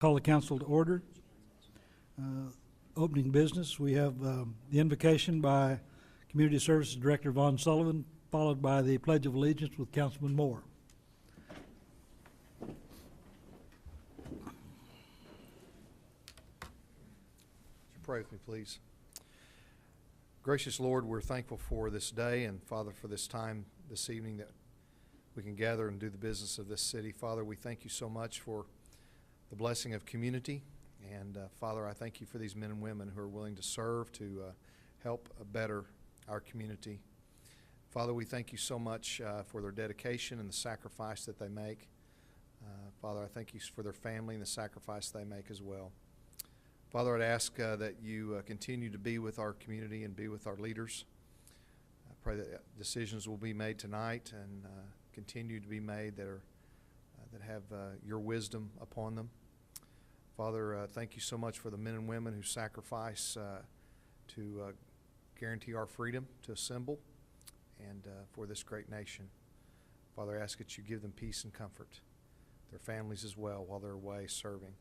Call the council to order. Opening business, we have the invocation by Community Services Director Vaughn Sullivan, followed by the Pledge of Allegiance with Councilman Moore. Would you pray with me, please? Gracious Lord, we're thankful for this day and, Father, for this time this evening that we can gather and do the business of this city. Father, we thank you so much for the blessing of community. And, Father, I thank you for these men and women who are willing to serve, to help better our community. Father, we thank you so much for their dedication and the sacrifice that they make. Father, I thank you for their family and the sacrifice they make as well. Father, I'd ask that you continue to be with our community and be with our leaders. I pray that decisions will be made tonight and continue to be made that have your wisdom upon them. Father, thank you so much for the men and women who sacrifice to guarantee our freedom to assemble and for this great nation. Father, I ask that you give them peace and comfort, their families as well, while they're away serving.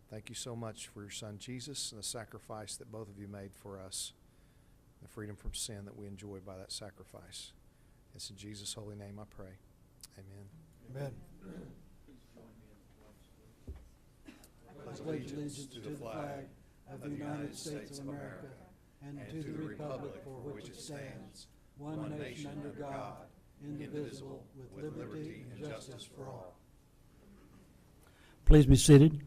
Thank you so much for your son Jesus and the sacrifice that both of you made for us, the freedom from sin that we enjoy by that sacrifice. It's in Jesus' holy name I pray. Amen. Amen. I pledge allegiance to the flag of the United States of America and to the republic for which it stands, one nation under God, indivisible, with liberty and justice for all. Please be seated.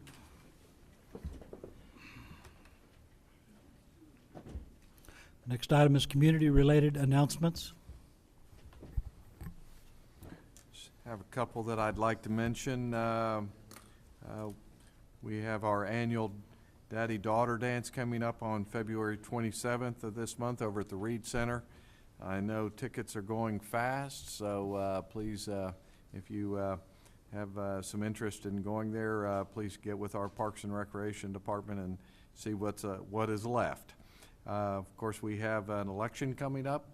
Next item is community-related announcements. Have a couple that I'd like to mention. We have our annual Daddy-Daughter Dance coming up on February 27th of this month over at the Reed Center. I know tickets are going fast, so please, if you have some interest in going there, please get with our Parks and Recreation Department and see what is left. Of course, we have an election coming up.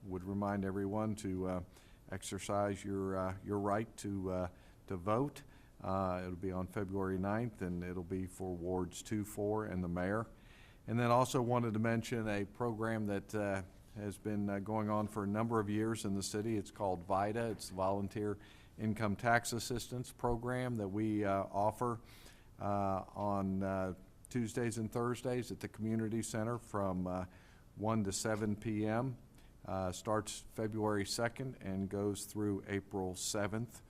Would remind everyone to exercise your right to vote. It'll be on February 9th, and it'll be for Wards 2, 4, and the mayor. And then also wanted to mention a program that has been going on for a number of years in the city. It's called VITA. It's the Volunteer Income Tax Assistance Program that we offer on Tuesdays and Thursdays at the Community Center from 1 to 7 p.m. Starts February 2nd and goes through April 7th.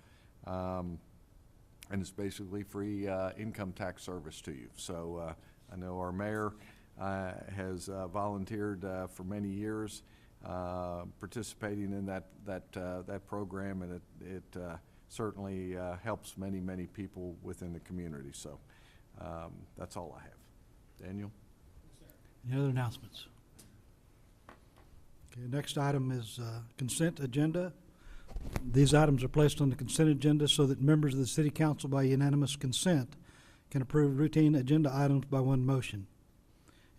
And it's basically free income tax service to you. So I know our mayor has volunteered for many years participating in that program, and it certainly helps many people within the community. So that's all I have. Daniel? Any other announcements? Okay, next item is consent agenda. These items are placed on the consent agenda so that members of the City Council by unanimous consent can approve routine agenda items by one motion.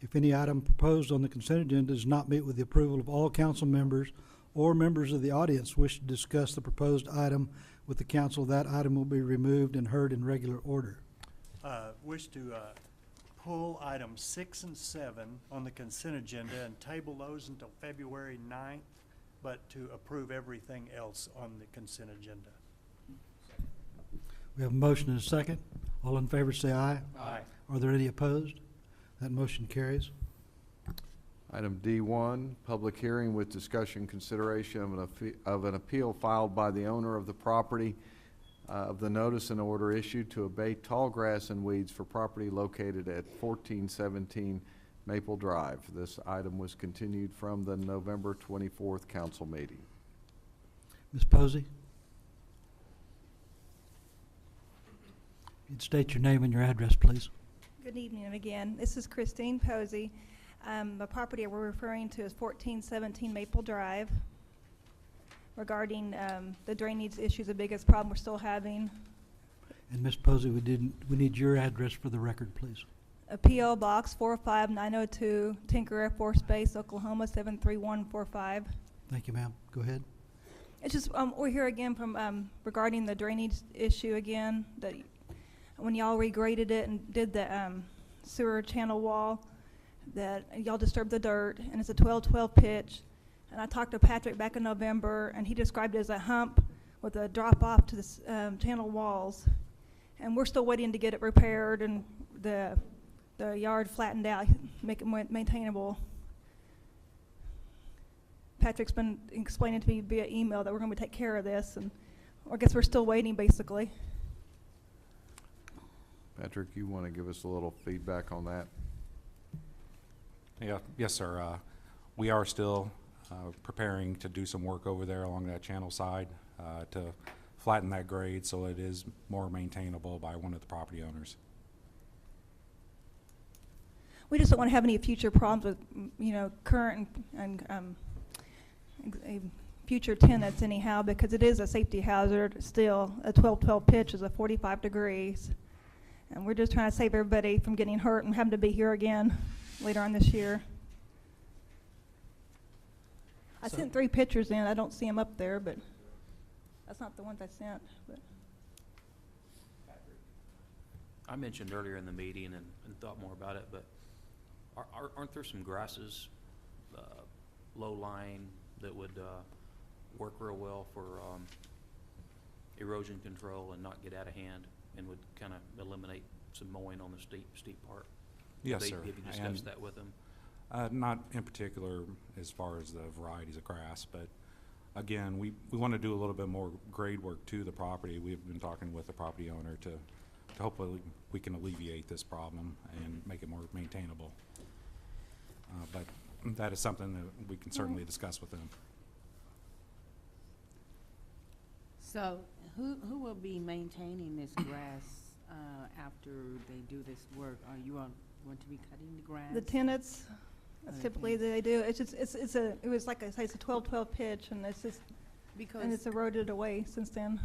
If any item proposed on the consent agenda does not meet with the approval of all council members or members of the audience wish to discuss the proposed item with the council, that item will be removed and heard in regular order. Wish to pull items 6 and 7 on the consent agenda and table those until February 9th, but to approve everything else on the consent agenda. We have a motion and a second. All in favor say aye. Aye. Are there any opposed? That motion carries. Item D1, public hearing with discussion consideration of an appeal filed by the owner of the property of the notice and order issued to abate tall grass and weeds for property located at 1417 Maple Drive. This item was continued from the November 24th council meeting. Ms. Posey? You'd state your name and your address, please. Good evening again. This is Christine Posey. The property we're referring to is 1417 Maple Drive. Regarding the drainage issue, the biggest problem we're still having. And Ms. Posey, we need your address for the record, please. A P.O. Box 45902, Tinker Air Force Base, Oklahoma 73145. Thank you, ma'am. Go ahead. It's just we're here again from regarding the drainage issue again. That when y'all regraded it and did the sewer channel wall, that y'all disturbed the dirt, and it's a 12-12 pitch. And I talked to Patrick back in November, and he described it as a hump with a drop off to the channel walls. And we're still waiting to get it repaired and the yard flattened out, make it maintainable. Patrick's been explaining to me via email that we're going to take care of this, and I guess we're still waiting, basically. Patrick, you want to give us a little feedback on that? Yeah, yes, sir. We are still preparing to do some work over there along that channel side to flatten that grade so it is more maintainable by one of the property owners. We just don't want to have any future problems with, current and future tenants anyhow, because it is a safety hazard still. A 12-12 pitch is a 45 degrees. And we're just trying to save everybody from getting hurt and having to be here again later on this year. I sent 3 pictures in. I don't see them up there, but that's not the ones I sent. But I mentioned earlier in the meeting and thought more about it, but aren't there some grasses, low-lying, that would work real well for erosion control and not get out of hand, and would kind of eliminate some mowing on the steep part? Yes, Have sir. you discussed that with them? Not in particular as far as the varieties of grass, but again, we want to do a little bit more grade work to the property. We've been talking with the property owner to hopefully we can alleviate this problem and make it more maintainable. But that is something that we can certainly discuss with them. So who will be maintaining this grass after they do this work? Are you going to be cutting the grass? the tenants, that's typically they do. It's just it was like I say, it's a 12-12 pitch, and it's just Because and it's eroded away since then.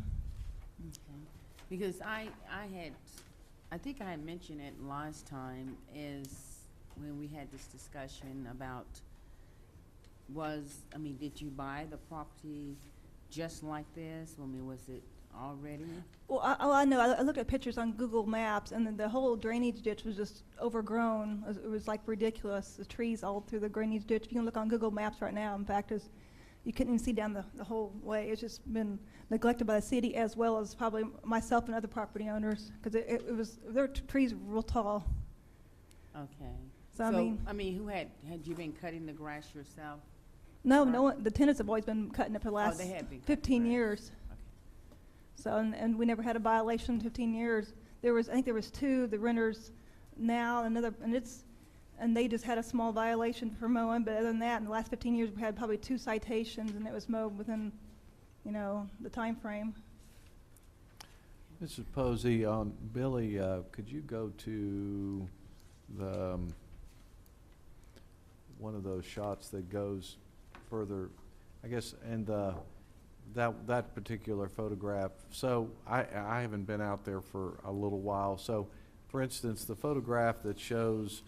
okay. Because I think I had mentioned it last time, is when we had this discussion about did you buy the property just like this? Was it already? Well, I know. I looked at pictures on Google Maps, and then the whole drainage ditch was just overgrown. It was like ridiculous. The trees all through the drainage ditch. You can look on Google Maps right now. In fact, you couldn't even see down the whole way. It's just been neglected by the city, as well as probably myself and other property owners, because their trees were real tall. Okay. So I mean, who had you been cutting the grass yourself? no one. The tenants have always been cutting it for the last they have been cutting 15 grass. years. Okay. So, and we never had a violation in 15 years. I think there was 2, the renters now, and they just had a small violation for mowing, but other than that, in the last 15 years, we had probably 2 citations, and it was mowed within, the time frame. Mrs. Posey, Billy, could you go to the one of those shots that goes further, I guess, and that particular photograph? So I haven't been out there for a little while. So, for instance, the photograph that shows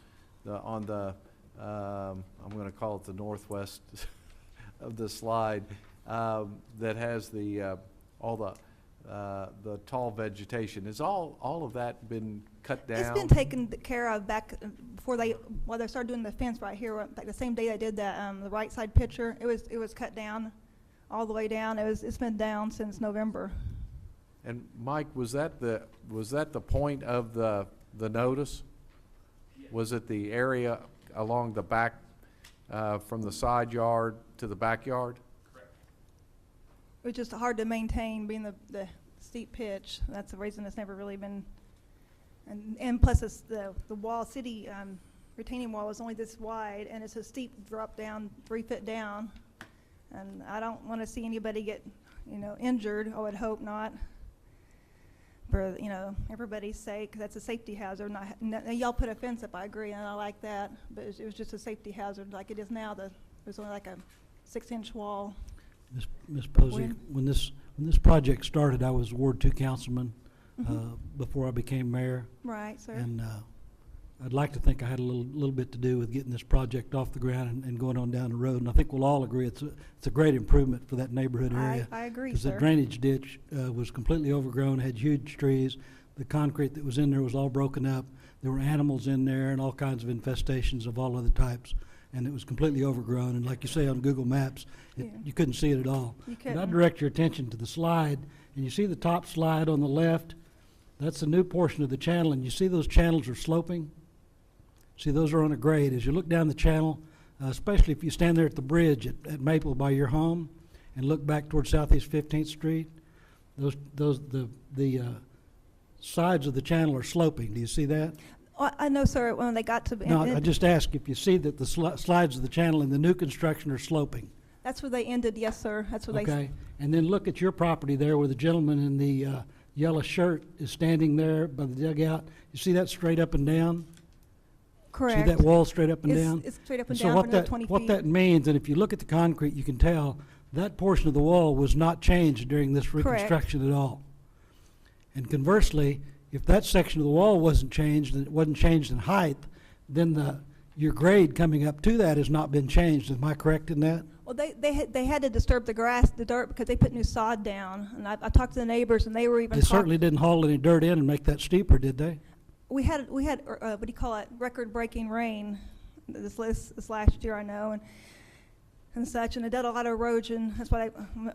I'm going to call it the northwest of the slide, that has all the tall vegetation. Has all of that been cut down? It's been taken care of back while they started doing the fence right here. Like the same day they did that, the right side picture, it was cut down all the way down. It's been down since November. And Mike, was that the point of the notice? Yes. Was it the area along the back, from the side yard to the backyard? Correct. It was just hard to maintain, being the steep pitch. That's the reason it's never really been. And plus, it's the wall, city retaining wall is only this wide, and it's a steep drop down, 3 foot down. And I don't want to see anybody get, injured. I would hope not. For everybody's sake, that's a safety hazard. Y'all put a fence up, I agree, and I like that. But it was just a safety hazard, like it is now. There's only like a 6-inch wall. Ms. Posey, when this project started, I was Ward 2 councilman before I became mayor. Right, sir. And I'd like to think I had a little bit to do with getting this project off the ground and going on down the road. And I think we'll all agree it's a great improvement for that neighborhood area. I agree, Because sir. the drainage ditch was completely overgrown, had huge trees, the concrete that was in there was all broken up. There were animals in there and all kinds of infestations of all other types. And it was completely overgrown. And like you say on Google Maps, Yeah. you couldn't see it at all. You But I couldn't. direct your attention to the slide, and you see the top slide on the left? That's the new portion of the channel, and you see those channels are sloping? See, those are on a grade. As you look down the channel, especially if you stand there at the bridge at Maple by your home and look back towards Southeast 15th Street, the sides of the channel are sloping. Do you see that? I know, sir, when they got to. No, I just ask if you see that the slides of the channel in the new construction are sloping. That's where they ended, yes, sir. That's where they. Okay, and then look at your property there where the gentleman in the yellow shirt is standing there by the dugout. You see that straight up and down? Correct. See that wall straight up and It's- down? It's straight up and So down for what another that, 20 what feet. that means, and if you look at the concrete, you can tell that portion of the wall was not changed during this Correct. reconstruction at all. And conversely, if that section of the wall wasn't changed, and it wasn't changed in height, then your grade coming up to that has not been changed. Am I correct in that? Well, they had to disturb the grass, the dirt, because they put new sod down. And I talked to the neighbors, and they were even They certainly didn't haul any dirt in and make that steeper, did they? We had what do you call it, record-breaking rain this last year, I know, and such, and it did a lot of erosion. That's why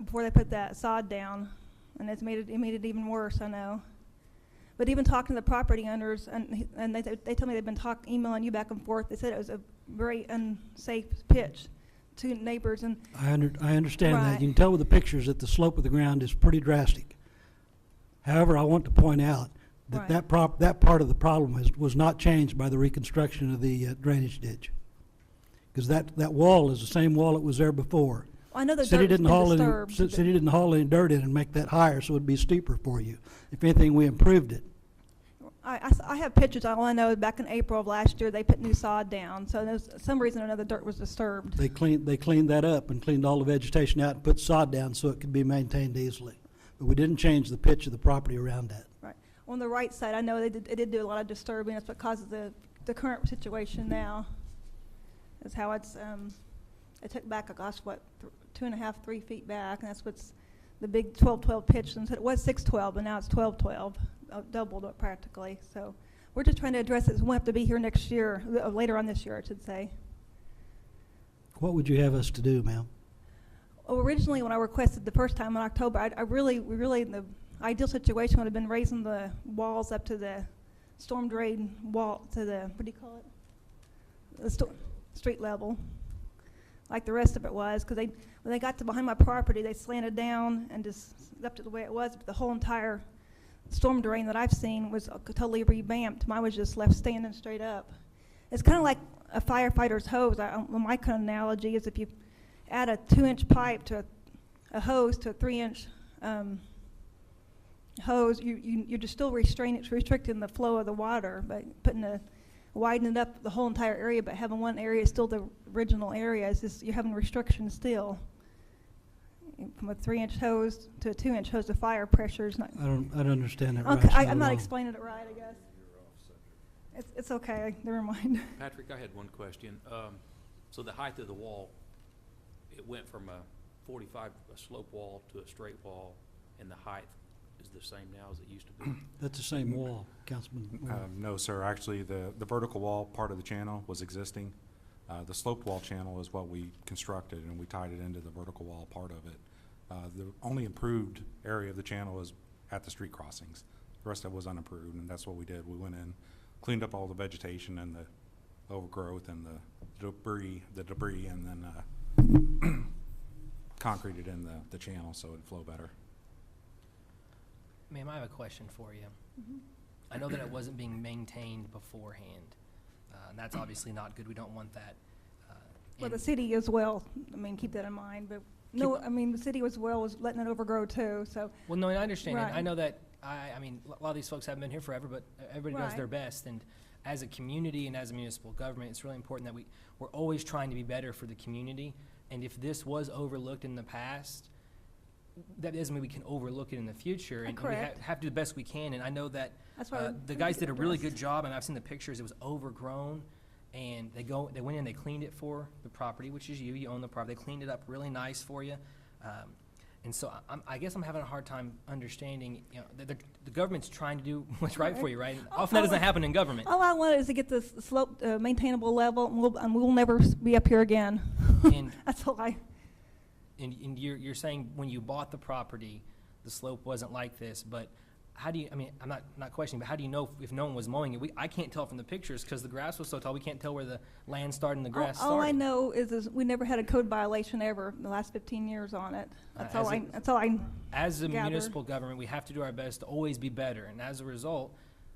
before they put that sod down, and it made it even worse, I know. But even talking to the property owners, and they told me they've been emailing you back and forth. They said it was a very unsafe pitch to neighbors, and I understand that. Right. You can tell with the pictures that the slope of the ground is pretty drastic. However, I want to point out that Right. that part of the problem was not changed by the reconstruction of the drainage ditch. Because that wall is the same wall that was there before. I know the City dirt's didn't been haul disturbed. any, city didn't haul any dirt in and make that higher, so it'd be steeper for you. If anything, we improved it. I have pictures. All I know is back in April of last year, they put new sod down. So there's some reason or another, dirt was disturbed. They cleaned that up and cleaned all the vegetation out and put sod down so it could be maintained easily. But we didn't change the pitch of the property around that. Right. On the right side, I know it did do a lot of disturbing. That's what causes the current situation now. Is how it took back, 2.5, 3 feet back, and that's what's the big 12-12 pitch. And so it was 6-12, but now it's 12-12, doubled it practically. So we're just trying to address it. We'll have to be here next year, later on this year, I should say. What would you have us to do, ma'am? Well, originally, when I requested the first time in October, we really, the ideal situation would have been raising the walls up to the storm drain wall, to the, what do you call it? The street level, like the rest of it was, because when they got to behind my property, they slanted down and just left it the way it was. But the whole entire storm drain that I've seen was totally revamped. Mine was just left standing straight up. It's kind of like a firefighter's hose. My kind of analogy is if you add a 2-inch pipe to a hose to a 3-inch hose, you're just still restricting the flow of the water, but widening up the whole entire area, but having one area still the original area. It's just you're having restrictions still. From a 3-inch hose to a 2-inch hose, the fire pressure is not. I don't understand that Okay, rationale I'm not at all. explaining it right, I guess. It's okay. Never mind. Patrick, I had one question. So the height of the wall, it went from a 45, a slope wall to a straight wall, and the height is the same now as it used to be? That's the same wall, Councilman. Moore. No, sir. Actually, the vertical wall part of the channel was existing. The sloped wall channel is what we constructed, and we tied it into the vertical wall part of it. The only improved area of the channel is at the street crossings. The rest of it was unimproved, and that's what we did. We went in, cleaned up all the vegetation and the overgrowth and the debris, and then concreted in the channel so it'd flow better. Ma'am, I have a question for you. Mhm. I know that it wasn't being maintained beforehand, and that's obviously not good. We don't want that. Well, the and- city as well, keep that in mind, but no, the city as well was letting it overgrow too, so. Well, no, I understand. And I Right. know that, a lot of these folks haven't been here forever, but everybody does Right. their best. And as a community and as a municipal government, it's really important that we're always trying to be better for the community. And if this was overlooked in the past, that doesn't mean we can overlook it in the future. And we Correct. have to do the best we can. And I know that That's why the guys did a really good job, and I've seen the pictures. It was overgrown, and they went in, they cleaned it for the property, which is you own the property. They cleaned it up really nice for you. And so I guess I'm having a hard time understanding, you know, the government's trying to do what's right for you, right? And often that doesn't happen in government. All I want is to get this slope maintainable level, and we'll never be up here again. And That's all I, And you're saying when you bought the property, the slope wasn't like this, but how do you, I mean, I'm not questioning, but how do you know if no one was mowing it? I can't tell from the pictures because the grass was so tall, we can't tell where the land started and the grass started. all I know is we never had a code violation ever in the last 15 years on it. That's all I As a gather. municipal government, we have to do our best to always be better, and as a result,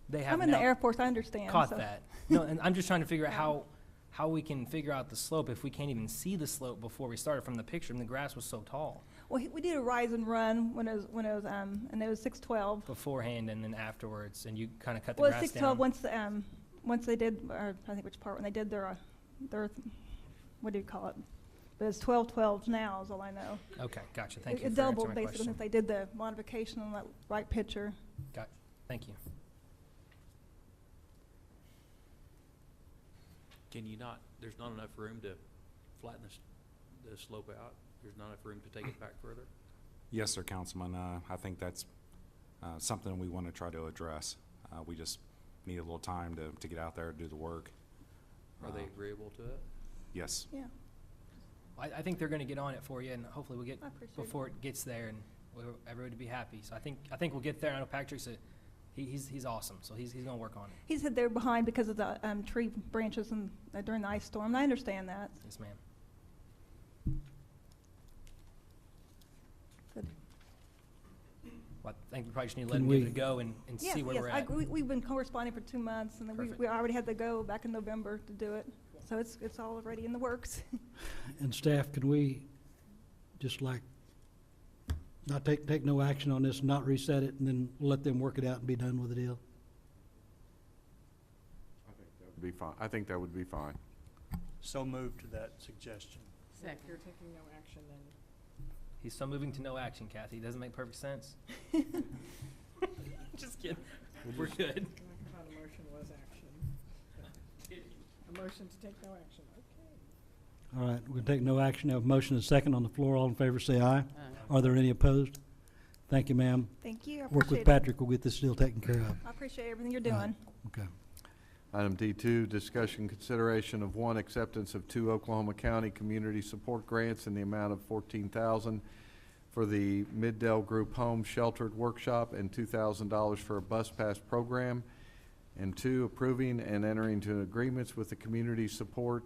they have I'm in the now Air Force, I understand. caught so- that. No, and I'm just trying to figure out how we can figure out the slope if we can't even see the slope before we started from the picture, and the grass was so tall Well, we did a rise and run when it was, and it was 612. beforehand and then afterwards, and you kind of cut the Well, grass 612 down. once they did, or I think which part, when they did their, what do you call it? But it's 1212 now is all I know. Okay, gotcha, thank you It for answering doubled my basically question. since they did the modification on that right picture. Thank you. Can you not, there's not enough room to flatten the slope out? There's not enough room to take it back further? Yes, sir, Councilman. I think that's something we want to try to address. We just need a little time to get out there and do the work. Are they agreeable to it? Yes. Yeah, I think they're gonna get on it for you, and hopefully we'll get, I appreciate it. before it gets there, and everybody will be happy. So I think we'll get there. I know Patrick's he's awesome, so he's gonna work on it. He said they're behind because of the tree branches and during the ice storm, and I understand that. Yes, ma'am. Good. Well, I think we probably just need to let Can him give we- it a go and Yes, see where yes, we're at. we've been corresponding for 2 months, and then Perfect. we already had to go back in November to do it. So it's all already in the works. And staff, can we just like, not take no action on this, not reset it, and then let them work it out and be done with the deal? Would be fine. I think that would be fine. So moved to that suggestion. Second. You're taking no action, then He's still moving to no action, Kathy. Doesn't make perfect sense. Just kidding. We're good. I thought a motion was action. A motion to take no action, okay. All right, we're gonna take no action. Have a motion and a second on the floor. All in favor, say aye. Aye. Are there any opposed? Thank you, ma'am. Thank you, I Work with appreciate it. Patrick. We'll get this deal taken care of. I appreciate everything you're All right. doing. Okay. Item D2, discussion consideration of one, acceptance of 2 Oklahoma County Community Support Grants in the amount of $14,000 for the Middale Group Home Sheltered Workshop and $2,000 for a bus pass program. And 2, approving and entering into agreements with the community support,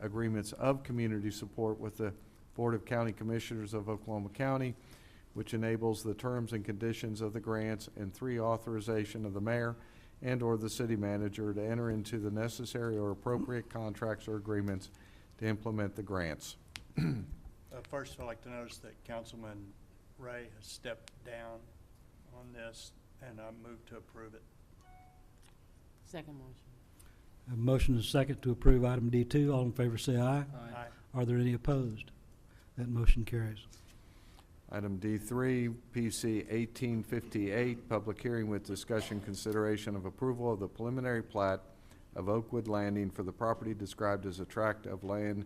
agreements of community support with the Board of County Commissioners of Oklahoma County, which enables the terms and conditions of the grants. And 3, authorization of the mayor and/or the city manager to enter into the necessary or appropriate contracts or agreements to implement the grants. First, I'd like to notice that Councilman Ray has stepped down on this, and I move to approve it. Second motion. Have a motion and a second to approve item D2. All in favor, say aye. Aye. Are there any opposed? That motion carries. Item D3, PC 1858, public hearing with discussion consideration of approval of the preliminary plat of Oakwood Landing for the property described as a tract of land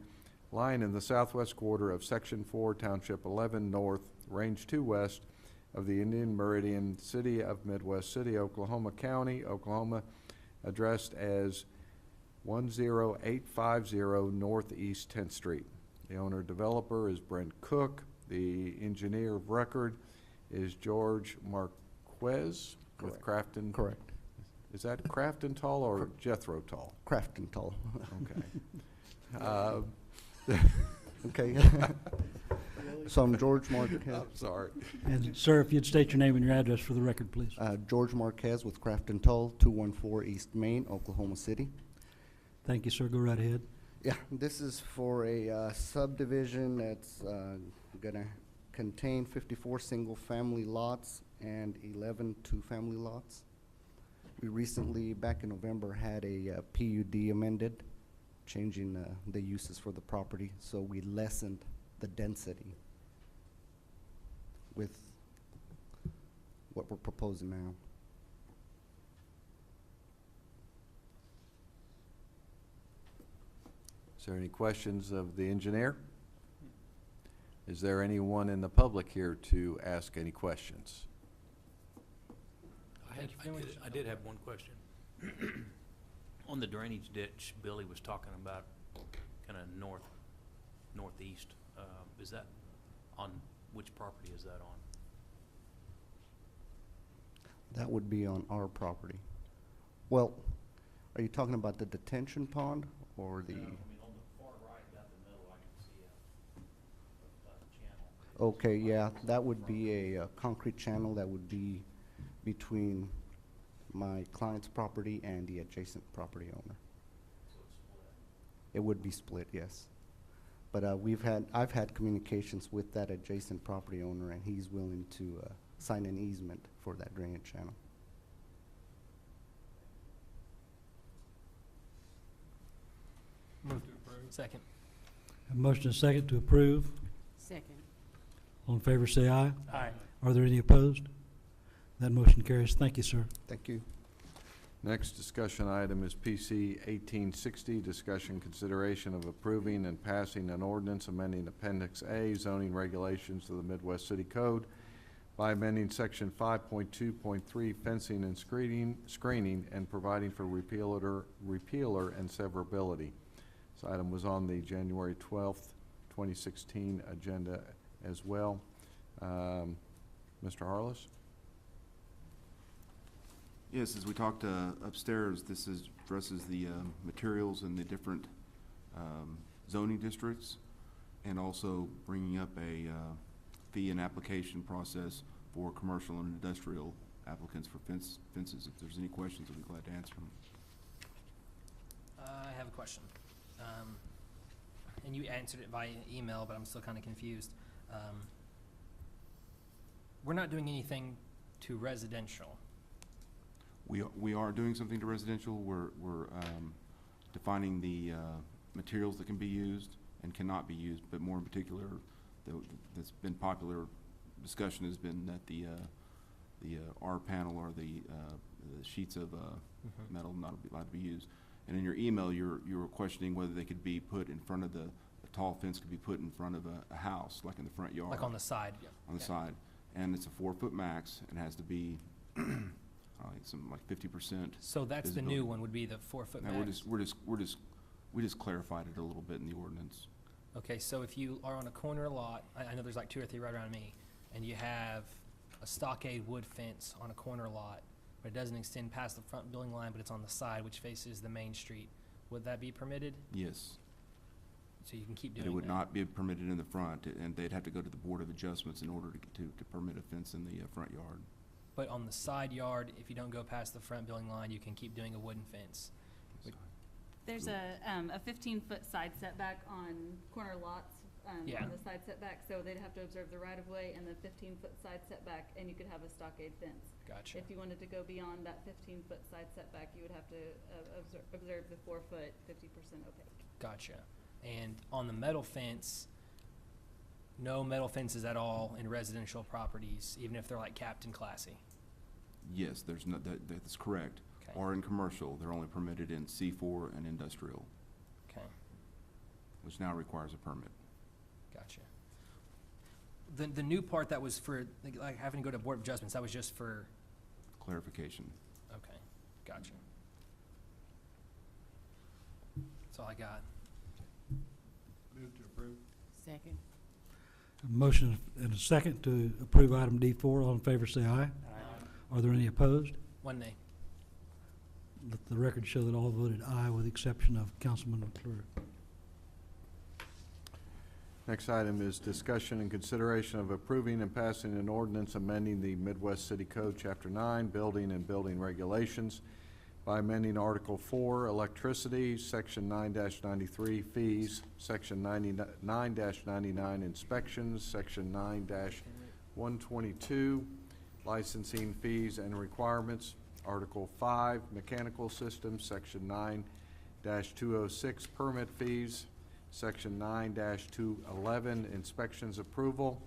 lying in the southwest quarter of Section 4, Township 11 North, Range 2 West of the Indian Meridian, City of Midwest City, Oklahoma County, Oklahoma, addressed as 10850 Northeast 10th Street. The owner-developer is Brent Cook. The engineer of record is George Marquez with Crafton. Correct. Is that Crafton Tall or Jethro Tall? Crafton Toll. Okay. Okay. So I'm George Marquez. I'm sorry. And sir, if you'd state your name and your address for the record, please. George Marquez with Crafton Toll, 214 East Main, Oklahoma City. Thank you, sir. Go right ahead. Yeah, this is for a subdivision that's gonna contain 54 single-family lots and 11 two-family lots. We recently, back in November, had a PUD amended, changing the uses for the property, so we lessened the density with what we're proposing now. Is there any questions of the engineer? Is there anyone in the public here to ask any questions? I did have one question. On the drainage ditch Billy was talking about, kind of northeast, is that on, which property is that on? That would be on our property. Well, are you talking about the detention pond or the? I mean, on the far right, down the middle, I can see a channel. Okay, yeah, that would be a concrete channel that would be between my client's property and the adjacent property owner. So it's split. It would be split, yes. But I've had communications with that adjacent property owner, and he's willing to sign an easement for that drainage channel. Move to approve. Second. A motion and a second to approve. Second. All in favor, say aye. Aye. Are there any opposed? That motion carries. Thank you, sir. Thank you. Next discussion item is PC 1860, discussion consideration of approving and passing an ordinance amending Appendix A zoning regulations to the Midwest City Code by amending Section 5.2.3 fencing and screening and providing for repealer and severability. This item was on the January 12th, 2016 agenda as well. Mr. Harless? Yes, as we talked upstairs, this addresses the materials in the different zoning districts, and also bringing up a fee and application process for commercial and industrial applicants for fences. If there's any questions, I'll be glad to answer them. I have a question. And you answered it via email, but I'm still kind of confused. We're not doing anything to residential. We are doing something to residential. We're defining the materials that can be used and cannot be used, but more in particular, that's been popular discussion has been that the R panel or the sheets of metal not allowed to be used. And in your email, you were questioning whether they could be put in front of a tall fence could be put in front of a house, like in the front yard. Like on the side? On the side. And it's a 4-foot max and has to be something like 50%. So that's the new one, would be the 4-foot Now, max? we just clarified it a little bit in the ordinance. Okay, so if you are on a corner lot, I know there's like 2 or 3 right around me, and you have a stockade wood fence on a corner lot, but it doesn't extend past the front building line, but it's on the side, which faces the main street, would that be permitted? Yes. So you can keep doing It that? would not be permitted in the front, and they'd have to go to the Board of Adjustments in order to permit a fence in the front yard. But on the side yard, if you don't go past the front building line, you can keep doing a wooden fence? There's a 15-foot side setback on corner lots, Yeah. on the side setback, so they'd have to observe the right-of-way and the 15-foot side setback, and you could have a stockade fence. Gotcha. If you wanted to go beyond that 15-foot side setback, you would have to observe the 4-foot, 50% opaque. Gotcha. And on the metal fence, no metal fences at all in residential properties, even if they're like capped and classy? Yes, there's no, that's correct. Okay. Or in commercial, they're only permitted in C4 and industrial, Okay, which now requires a permit. gotcha. The new part that was for, like having to go to Board of Adjustments, that was just for, Clarification. okay, gotcha. That's all I got. Move to approve. Second. A motion and a second to approve item D4. All in favor, say aye. Are there any opposed? One nay. Let the record show that all voted aye with the exception of Councilman McClure. Next item is discussion and consideration of approving and passing an ordinance amending the Midwest City Code, Chapter 9, Building and Building Regulations by amending Article 4, Electricity, Section 9-93, Fees, Section 9-99, Inspections, Section 9-122, Licensing Fees and Requirements, Article 5, Mechanical Systems, Section 9-206, Permit Fees, Section 9-211, Inspections Approval,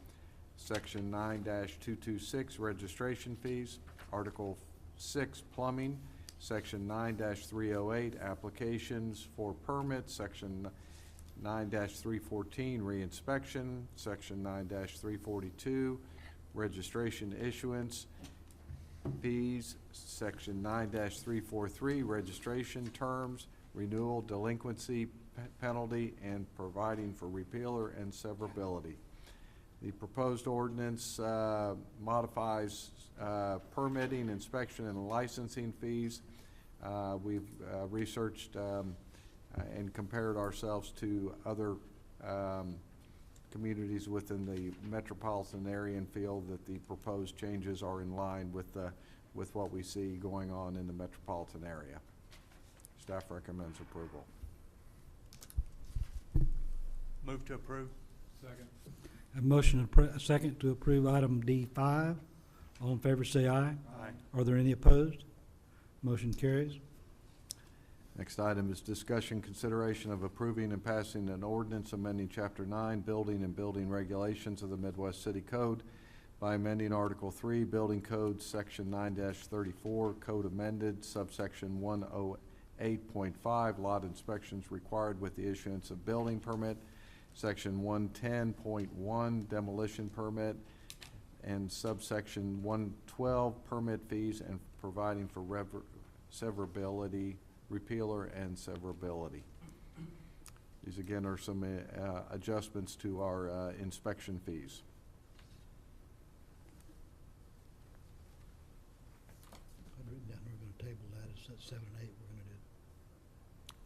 Section 9-226, Registration Fees, Article 6, Plumbing, Section 9-308, Applications for Permits, Section 9-314, reinspection. Section 9-342, registration issuance fees. Section 9-343, registration terms, renewal, delinquency penalty, and providing for repealer and severability. The proposed ordinance modifies permitting, inspection, and licensing fees. We've researched and compared ourselves to other communities within the metropolitan area and feel that the proposed changes are in line with what we see going on in the metropolitan area. Staff recommends approval. Move to approve. A motion and a second to approve item D5. All in favor say aye. Aye. Are there any opposed? Motion carries. Next item is discussion, consideration of approving and passing an ordinance amending Chapter 9, Building and Building Regulations of the Midwest City Code by amending Article 3, Building Code, Section 9-34, Code amended, subsection 108.5, lot inspections required with the issuance of building permit, Section 110.1, demolition permit, and subsection 112, permit fees, and providing for severability, repealer, and severability. These again are some adjustments to our inspection fees. I'd written down we were gonna table that. It's at 7 and 8 we're gonna do.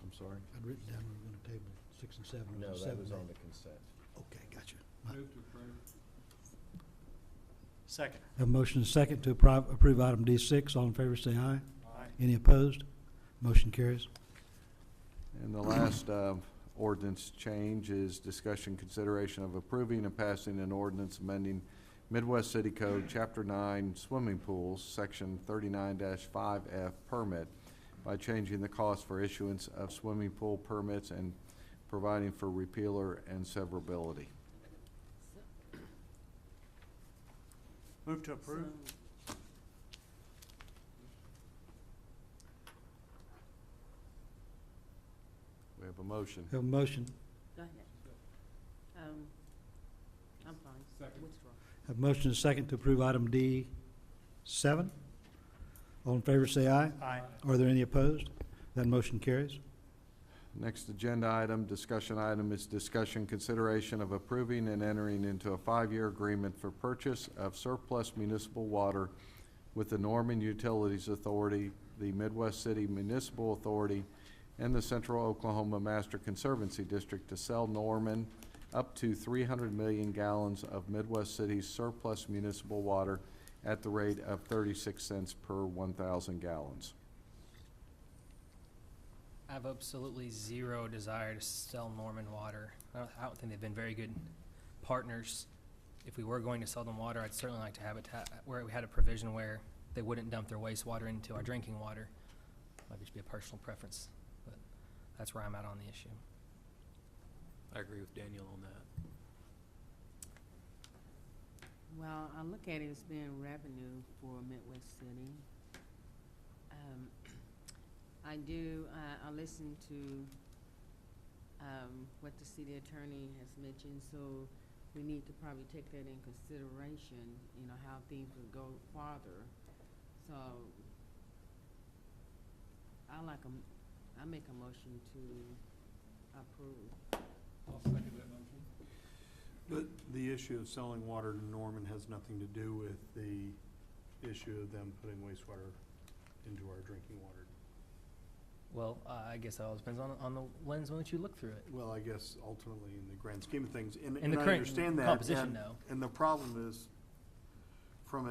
I'm sorry? I'd written down we were gonna table 6 and 7. No, It that was was 7 on and the consent. 8. Okay, gotcha. Second. Have a motion and a second to approve item D6. All in favor say aye. Aye. Any opposed? Motion carries. And the last ordinance change is discussion consideration of approving and passing an ordinance amending Midwest City Code, Chapter 9, swimming pools, Section 39-5F permit by changing the cost for issuance of swimming pool permits and providing for repealer and severability. Move to approve. We have a motion. Have a motion. Go ahead. I'm fine. Withdraw. Have a motion and a second to approve item D7. All in favor say aye. Aye. Are there any opposed? That motion carries. Next agenda item, discussion item, is discussion consideration of approving and entering into a 5-year agreement for purchase of surplus municipal water with the Norman Utilities Authority, the Midwest City Municipal Authority, and the Central Oklahoma Master Conservancy District to sell Norman up to 300 million gallons of Midwest City's surplus municipal water at the rate of 36 cents per 1,000 gallons. I have absolutely zero desire to sell Norman water. I don't think they've been very good partners. If we were going to sell them water, I'd certainly like to have it where we had a provision where they wouldn't dump their wastewater into our drinking water. Might just be a personal preference, but that's where I'm at on the issue. I agree with Daniel on that. Well, I look at it as being revenue for Midwest City. I listened to what the city attorney has mentioned, so we need to probably take that in consideration, you know, how things would go farther. So I make a motion to approve. I'll second that motion. But the issue of selling water to Norman has nothing to do with the issue of them putting wastewater into our drinking water. Well, I guess it all depends on the lens in which you look through it. Well, I guess ultimately in the grand scheme of things, and In and the I current understand that. composition, no. And the problem is, from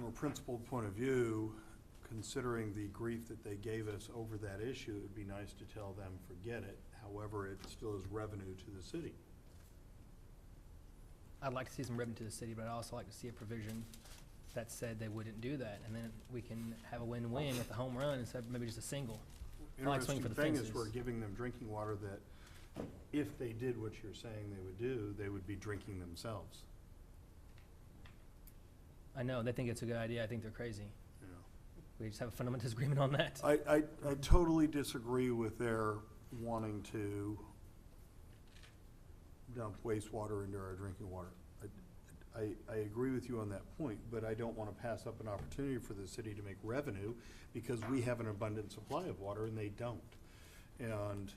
a principled point of view, considering the grief that they gave us over that issue, it would be nice to tell them, forget it. However, it still is revenue to the city. I'd like to see some revenue to the city, but I'd also like to see a provision that said they wouldn't do that, and then we can have a win-win with a home run instead of maybe just a single. I like swinging Interesting for the thing is fences. we're giving them drinking water that, if they did what you're saying they would do, they would be drinking themselves, I know, they think it's a good idea, I think they're crazy. you know. We just have a fundamental disagreement on that. I totally disagree with their wanting to dump wastewater into our drinking water. I agree with you on that point, but I don't want to pass up an opportunity for the city to make revenue because we have an abundant supply of water and they don't. And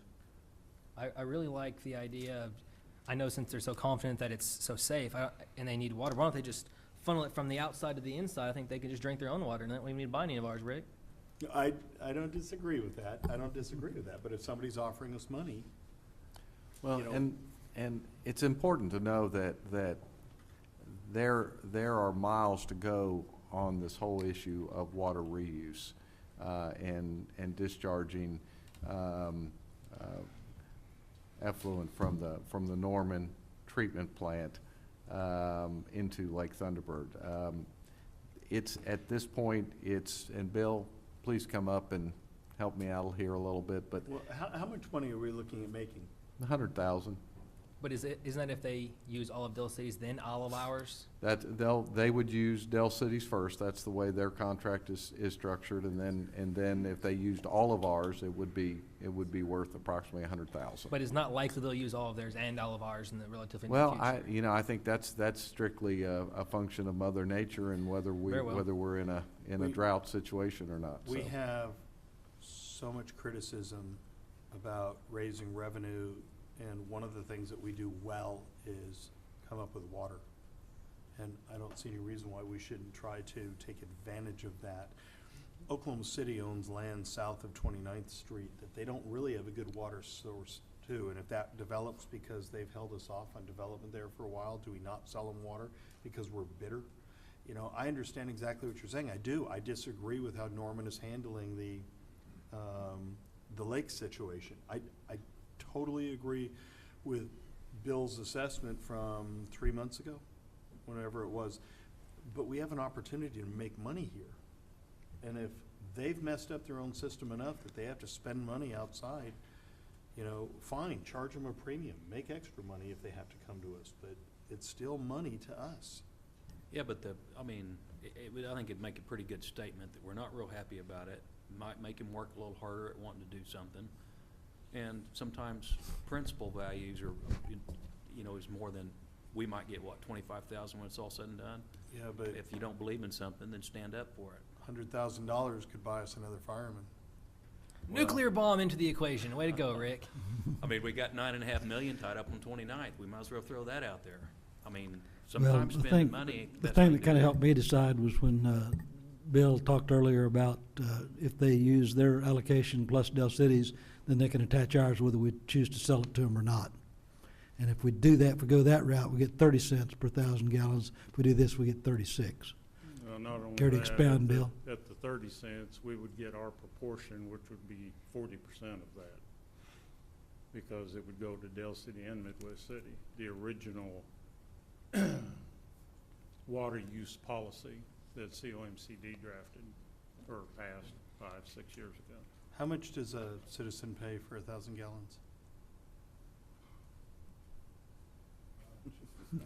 I really like the idea of, I know since they're so confident that it's so safe, and they need water, why don't they just funnel it from the outside to the inside? I think they can just drink their own water, and that way we need to buy any of ours, Rick. I don't disagree with that. I don't disagree with that, but if somebody's offering us money, Well, you know- and it's important to know that there are miles to go on this whole issue of water reuse, and discharging, effluent from the Norman treatment plant, into Lake Thunderbird. It's, at this point, and Bill, please come up and help me out here a little bit, but well, how much money are we looking at making? 100,000. But isn't that if they use all of Dell City's, then all of ours? They would use Dell Cities first, that's the way their contract is structured, and then if they used all of ours, it would be worth approximately 100,000. But it's not likely they'll use all of theirs and all of ours in the relatively near Well, future. I think that's strictly a function of Mother Nature and whether Very well. we're in a We- drought situation or not. We so. have so much criticism about raising revenue, and one of the things that we do well is come up with water. And I don't see any reason why we shouldn't try to take advantage of that. Oklahoma City owns land south of 29th Street that they don't really have a good water source to. And if that develops because they've held us off on development there for a while, do we not sell them water because we're bitter? You know, I understand exactly what you're saying. I do. I disagree with how Norman is handling the lake situation. I totally agree with Bill's assessment from 3 months ago, whenever it was. But we have an opportunity to make money here. And if they've messed up their own system enough that they have to spend money outside, you know, fine, charge them a premium, make extra money if they have to come to us, but it's still money to us. Yeah, but I think it'd make a pretty good statement that we're not real happy about it. Might make him work a little harder at wanting to do something. And sometimes principal values are, is more than, we might get, what, 25,000 when it's all said and done? Yeah, but If you don't believe in something, then stand up for it. $100,000 could buy us another fireman. Nuclear bomb into the equation. Way to go, Rick. I mean, we got $9.5 million tied up on 29th. We might as well throw that out there. I mean, Well, sometimes the spending thing- money. The that's thing what that you kind of do. helped me decide was when Bill talked earlier about if they use their allocation plus Dell Cities, then they can attach ours whether we choose to sell it to them or not. And if we do that, if we go that route, we get 30 cents per 1,000 gallons. If we do this, we get 36. Not only Care to that, expound, Bill? At the 30 cents, we would get our proportion, which would be 40% of that, because it would go to Dell City and Midwest City, the original water use policy that COMCD drafted or passed 5-6 years ago. How much does a citizen pay for 1,000 gallons?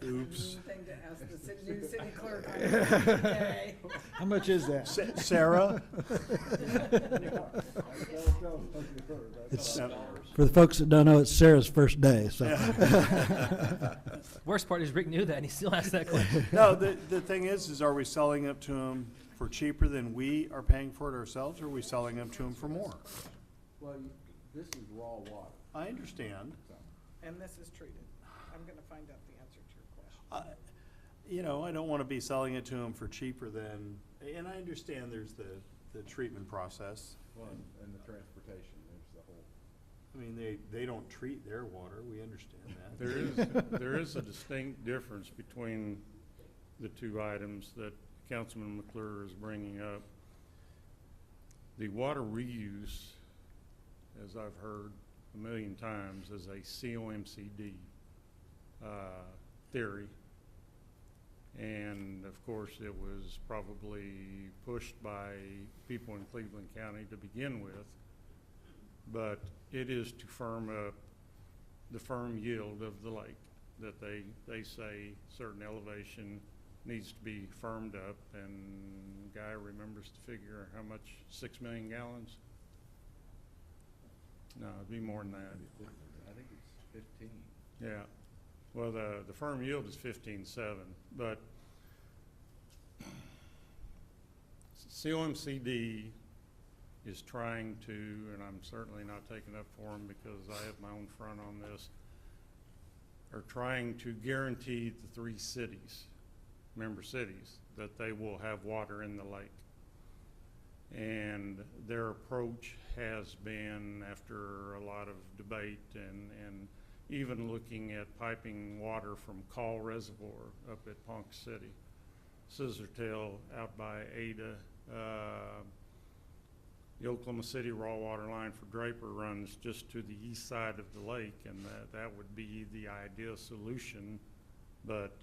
Oops. Thing to ask the new city clerk on today. How much is that? Sarah? It's, for the folks that don't know, it's Sarah's first day, so. Worst part is Rick knew that, and he still asked that question. No, the thing is are we selling up to them for cheaper than we are paying for it ourselves, or are we selling up to them for more? Well, this is raw water. I understand. And this is treated. I'm gonna find out the answer to your question. I don't want to be selling it to them for cheaper than, and I understand there's the treatment process. And the transportation, there's the whole. I mean, they don't treat their water, we understand that. There is a distinct difference between the two items that Councilman McClure is bringing up. The water reuse, as I've heard a million times, is a COMCD theory. And of course, it was probably pushed by people in Cleveland County to begin with. But it is to firm up the firm yield of the lake, that they say certain elevation needs to be firmed up, and Guy remembers to figure how much, 6 million gallons? No, it'd be more than that. I think it's 15. Yeah, well, the firm yield is 15.7, but COMCD is trying to, and I'm certainly not taking up for them because I have my own front on this, are trying to guarantee the 3 cities, member cities, that they will have water in the lake. And their approach has been, after a lot of debate and even looking at piping water from Call Reservoir up at Ponca City, Scissortail out by Ada, the Oklahoma City raw water line for Draper runs just to the east side of the lake, and that would be the ideal solution. But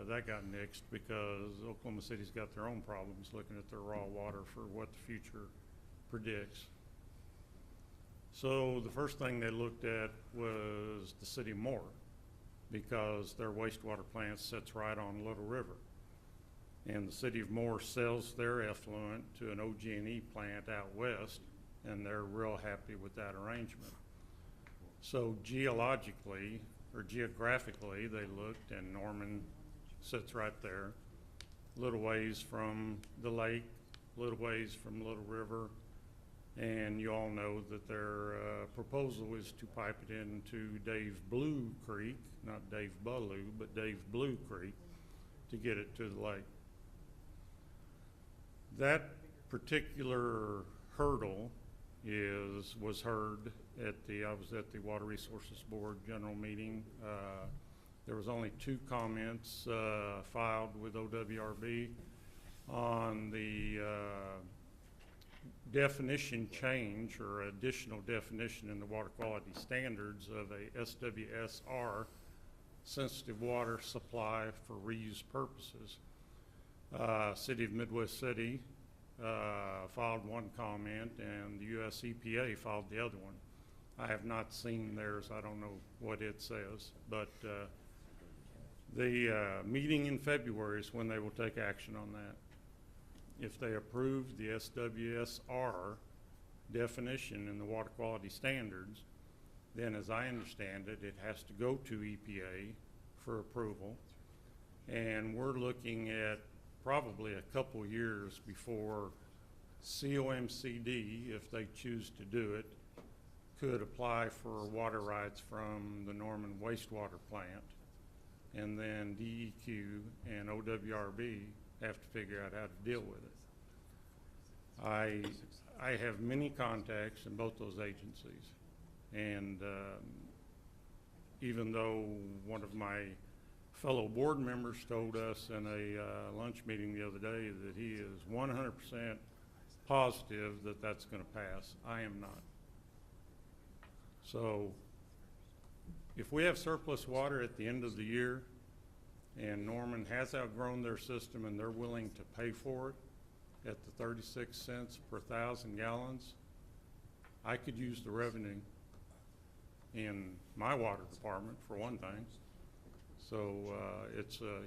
that got nixed because Oklahoma City's got their own problems looking at their raw water for what the future predicts. So the first thing they looked at was the city of Moore, because their wastewater plant sits right on Little River. And the city of Moore sells their effluent to an OG&E plant out west, and they're real happy with that arrangement. So geologically, or geographically, they looked, and Norman sits right there, little ways from the lake, little ways from Little River, and you all know that their proposal is to pipe it into Dave Blue Creek, not Dave Ballou, but Dave Blue Creek, to get it to the lake. That particular hurdle was heard at I was at the Water Resources Board general meeting. There was only 2 comments filed with OWRB on the definition change or additional definition in the water quality standards of a SWSR, sensitive water supply for reuse purposes. City of Midwest City filed 1 comment, and the US EPA filed the other one. I have not seen theirs. I don't know what it says, but the meeting in February is when they will take action on that. If they approve the SWSR definition in the water quality standards, then as I understand it, it has to go to EPA for approval. And we're looking at probably a couple years before COMCD, if they choose to do it, could apply for water rights from the Norman wastewater plant. And then DEQ and OWRB have to figure out how to deal with it. I have many contacts in both those agencies. And even though one of my fellow board members told us in a lunch meeting the other day that he is 100% positive that that's going to pass, I am not. So if we have surplus water at the end of the year and Norman has outgrown their system and they're willing to pay for it at the 36 cents per 1,000 gallons, I could use the revenue in my water department for one thing. So it's a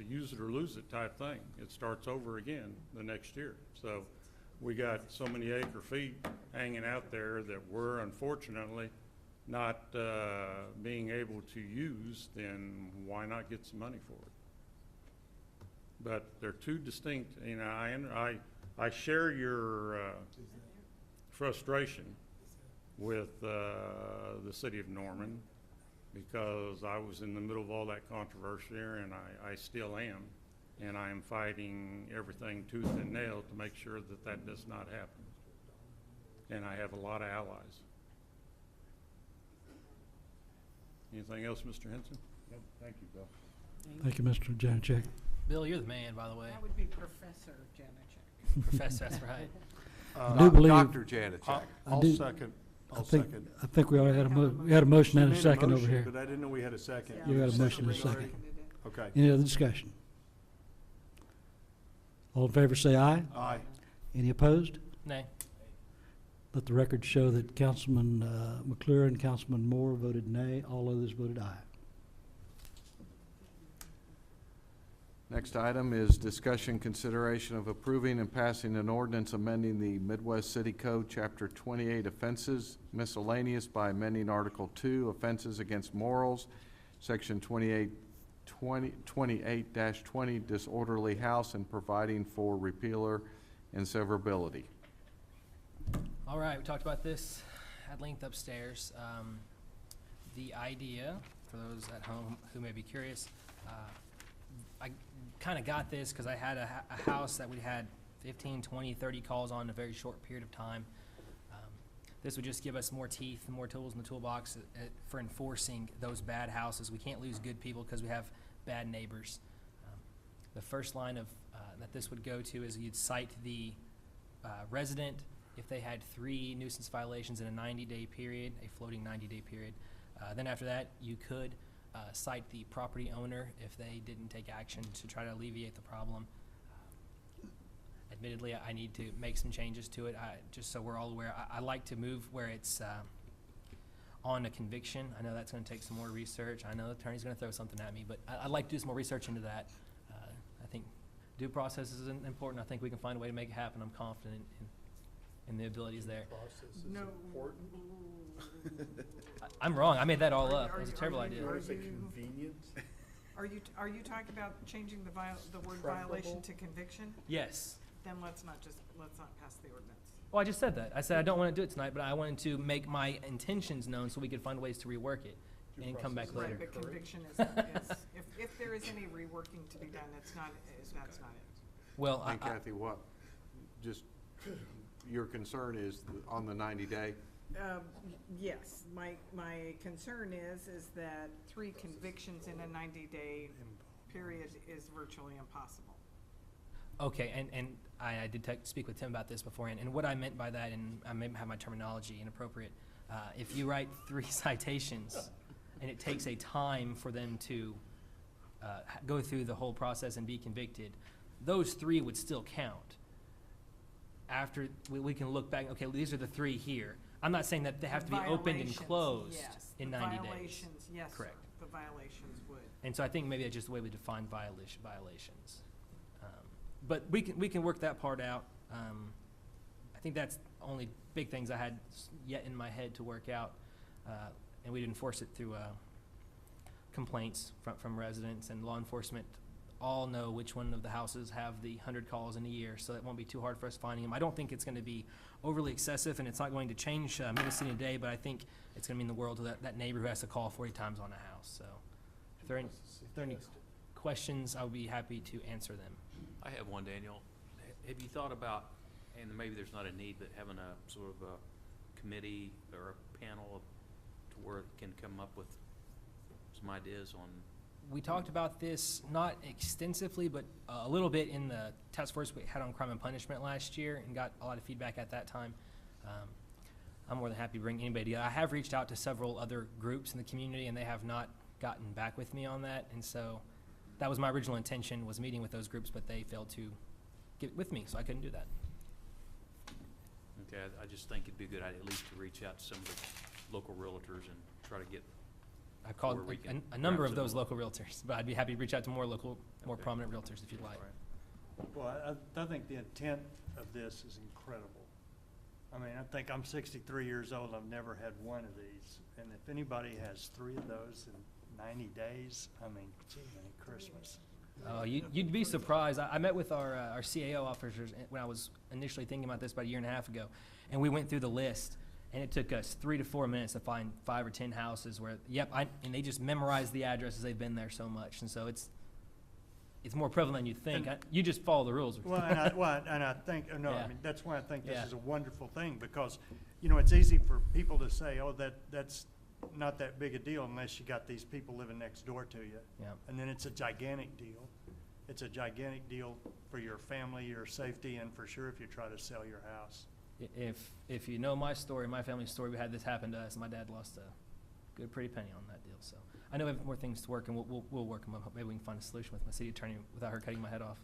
use it or lose it type thing. It starts over again the next year. So we got so many acre feet hanging out there that we're unfortunately not being able to use, then why not get some money for it? But they're 2 distinct, you know, I share your frustration with the city of Norman, because I was in the middle of all that controversy there, and I still am. And I am fighting everything tooth and nail to make sure that that does not happen. And I have a lot of allies. Anything else, Mr. Henson? Nope, thank you, Bill. Thank you, Mr. Janacek. Bill, you're the man, by the way. That would be Professor Janacek. Professor, that's right. I do believe- Dr. Janacek. I'll do- second. I think we already had we had a motion and a Made second over motion, here. But I didn't know we had a second. You got a motion and a Second. second. Okay. Any other discussion? All in favor say aye. Aye. Any opposed? Nay. Let the record show that Councilman McClure and Councilman Moore voted nay. All others voted aye. Next item is discussion consideration of approving and passing an ordinance amending the Midwest City Code, Chapter 28 offenses miscellaneous by amending Article 2 offenses against morals, Section 28-20 disorderly house, and providing for repealer and severability. All right, we talked about this at length upstairs. The idea, for those at home who may be curious, I kind of got this because I had a house that we had 15, 20, 30 calls on in a very short period of time. This would just give us more teeth and more tools in the toolbox for enforcing those bad houses. We can't lose good people because we have bad neighbors. The first line of that this would go to is you'd cite the resident if they had 3 nuisance violations in a 90-day period, a floating 90-day period. Then after that, you could cite the property owner if they didn't take action to try to alleviate the problem. Admittedly, I need to make some changes to it, just so we're all aware. I like to move where it's on a conviction. I know that's going to take some more research. I know the attorney's going to throw something at me, but I'd like to do some more research into that. I think due process is important. I think we can find a way to make it happen. I'm confident in the abilities there. Process is No. important. I'm wrong. I made that all up. It was a terrible idea. Or is it convenience? Are you talking about changing the word Preferable? violation to conviction? Yes. Then let's not pass the ordinance. Well, I just said that. I said I don't want to do it tonight, but I wanted to make my intentions known so we could find ways to rework it and come back later. Right, but conviction is, if there is any reworking to be done, that's not it. Well, And Kathy, what, just, your concern is on the 90-day? Yes, my concern is that 3 convictions in a 90-day period is virtually impossible. okay, and I did speak with Tim about this beforehand, and what I meant by that, and I may have my terminology inappropriate, if you write 3 citations and it takes a time for them to go through the whole process and be convicted, those 3 would still count. After, we can look back, okay, these are the 3 here. I'm not saying that they have to be opened and Violations, closed yes. in The 90 days. Violations, yes, sir. Correct. The violations would. And so I think maybe that's just the way we define violations. But we can work that part out. I think that's the only big things I had yet in my head to work out. And we'd enforce it through complaints from residents, and law enforcement all know which one of the houses have the 100 calls in a year, so it won't be too hard for us finding them. I don't think it's going to be overly excessive, and it's not going to change Midwest City today, but I think it's going to mean the world to that neighbor who has to call 40 times on a house. So if there are any questions, I would be happy to answer them. I have one, Daniel. Have you thought about, and maybe there's not a need, but having a sort of a committee or a panel to where it can come up with some ideas on? We talked about this, not extensively, but a little bit in the task force we had on crime and punishment last year, and got a lot of feedback at that time. I'm more than happy to bring anybody. I have reached out to several other groups in the community, and they have not gotten back with me on that. And so that was my original intention, was meeting with those groups, but they failed to get with me, so I couldn't do that. Okay, I just think it'd be a good idea at least to reach out to some of the local realtors and try to get. I've called where we can a number wrap of those some- local realtors, but I'd be happy to reach out to more Okay. prominent realtors if you'd like. All right. Well, I think the intent of this is incredible. I mean, I think I'm 63 years old, I've never had one of these. And if anybody has 3 of those in 90 days, I mean, gee, Merry Christmas. You'd be surprised. I met with our CAO officers when I was initially thinking about this about a year and a half ago, and we went through the list, and it took us 3 to 4 minutes to find 5 or 10 houses where, and they just memorized the addresses. They've been there so much, and so it's more prevalent than you think. You just follow the rules. Well, and I think, no, Yeah. I mean, that's why I think this Yeah. is a wonderful thing, because, you know, it's easy for people to say, oh, that's not that big a deal unless you got these people living next door to you. Yeah. And then it's a gigantic deal. It's a gigantic deal for your family, your safety, and for sure if you try to sell your house. If you know my story, my family's story, we had this happen to us. My dad lost a good pretty penny on that deal. So I know we have more things to work, and we'll work them up. Maybe we can find a solution with my city attorney without her cutting my head off.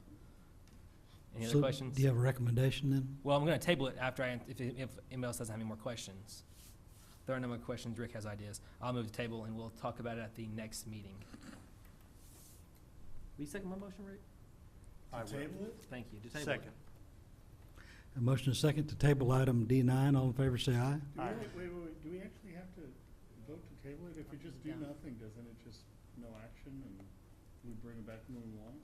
Any other questions? Do you have a recommendation then? Well, I'm going to table it after if anybody else doesn't have any more questions. If there are no more questions, Rick has ideas. I'll move the table, and we'll talk about it at the next meeting. Will you second my motion, Rick? I will. Thank you. To table it. Second. A motion and a second to table item D9. All in favor, say aye. Aye. Wait, do we actually have to vote to table it? If we just do Yeah. nothing, doesn't it just no action and we bring it back and move along?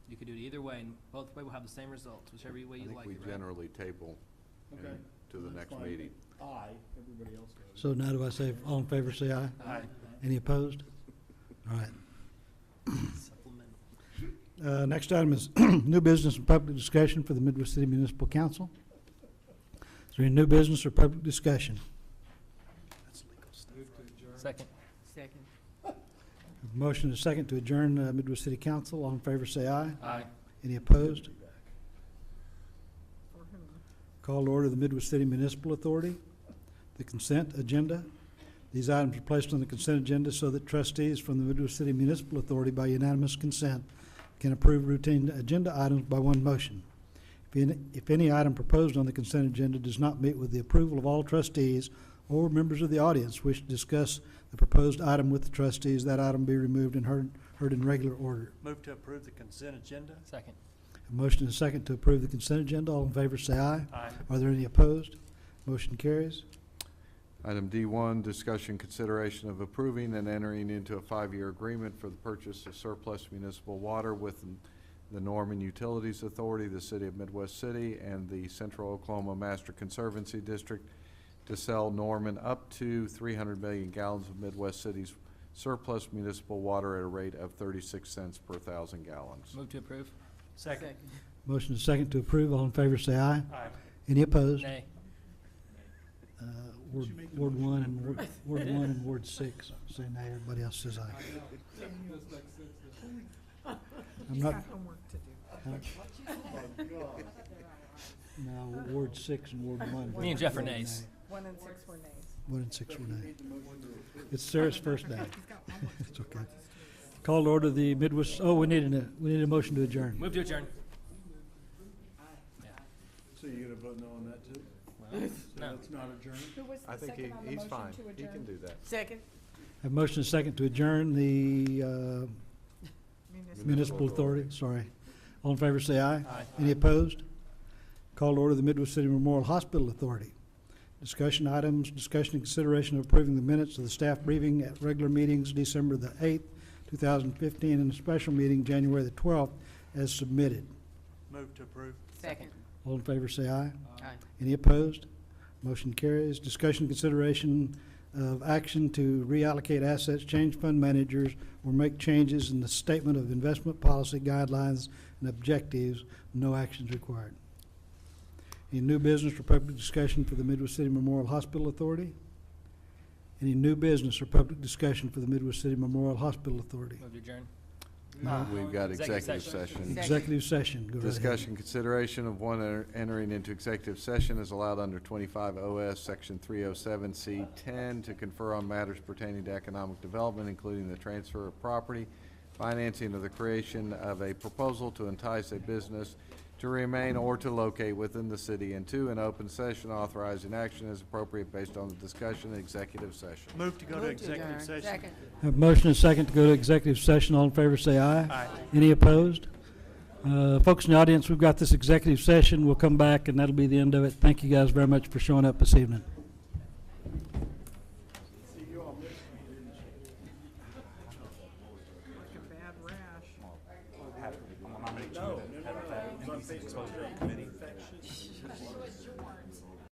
You could do it either way, and both way will have the same results, whichever way I you think like we it, right? generally table Okay. to the That's next fine. meeting. Aye, everybody else does. So now do I say, all in favor, say aye? Aye. Any opposed? All right. Supplemental. Next item is new business and public discussion for the Midwest City Municipal Council. Is there any new business or public discussion? Second. Second. Motion is second to adjourn Midwest City Council. All in favor, say aye. Aye. Any opposed? For whom? Call to order the Midwest City Municipal Authority. The consent agenda. These items are placed on the consent agenda so that trustees from the Midwest City Municipal Authority by unanimous consent can approve routine agenda items by one motion. If any item proposed on the consent agenda does not meet with the approval of all trustees or members of the audience wish to discuss the proposed item with the trustees, that item be removed and heard in regular order. Move to approve the consent agenda. Second. A motion and a second to approve the consent agenda. All in favor, say aye. Aye. Are there any opposed? Motion carries. Item D1, discussion consideration of approving and entering into a 5-year agreement for the purchase of surplus municipal water with the Norman Utilities Authority, the City of Midwest City, and the Central Oklahoma Master Conservancy District to sell Norman up to 300 million gallons of Midwest City's surplus municipal water at a rate of 36 cents per 1,000 gallons. Move to approve. Second. Motion is second to approve. All in favor, say aye. Aye. Any opposed? Nay. Ward 1 and Ward 1 and Ward 6 say nay. Everybody else says aye. I'm He's not, got homework to do. no, Ward 6 and Ward 1. Me and Jeff are nays. 1 and 6 were nays. 1 and 6 were nay. It's Sarah's first day. It's okay. Call to order the Midwest, we need a motion to adjourn. Move to adjourn. So you're gonna vote no on that too? Well, So no. that's not adjourned? Who was I the think second on the he's motion fine. to He adjourn? can do that. Second. Have motion and second to adjourn the Municipal Authority, sorry. All in favor, say aye. Aye. Any opposed? Call to order the Midwest City Memorial Hospital Authority. Discussion items, discussion and consideration of approving the minutes of the staff briefing at regular meetings December the 8th, 2015, and a special meeting January the 12th as submitted. Move to approve. Second. All in favor, say aye. Aye. Any opposed? Motion carries. Discussion and consideration of action to reallocate assets, change fund managers, or make changes in the statement of investment policy guidelines and objectives. No actions required. Any new business or public discussion for the Midwest City Memorial Hospital Authority? Any new business or public discussion for the Midwest City Memorial Hospital Authority? Move to adjourn. We've got Executive executive session. session. Executive session. Go right ahead. Discussion consideration of one entering into executive session is allowed under 25 OS Section 307C10 to confer on matters pertaining to economic development, including the transfer of property, financing of the creation of a proposal to entice a business to remain or to locate within the city, and 2, an open session authorizing action as appropriate based on the discussion in executive session. Move to go to Move executive adjourn. session. Second. Have motion and second to go to executive session. All in favor, say aye. Aye. Any opposed? Folks in the audience, we've got this executive session. We'll come back, and that'll be the end of it. Thank you guys very much for showing up this evening.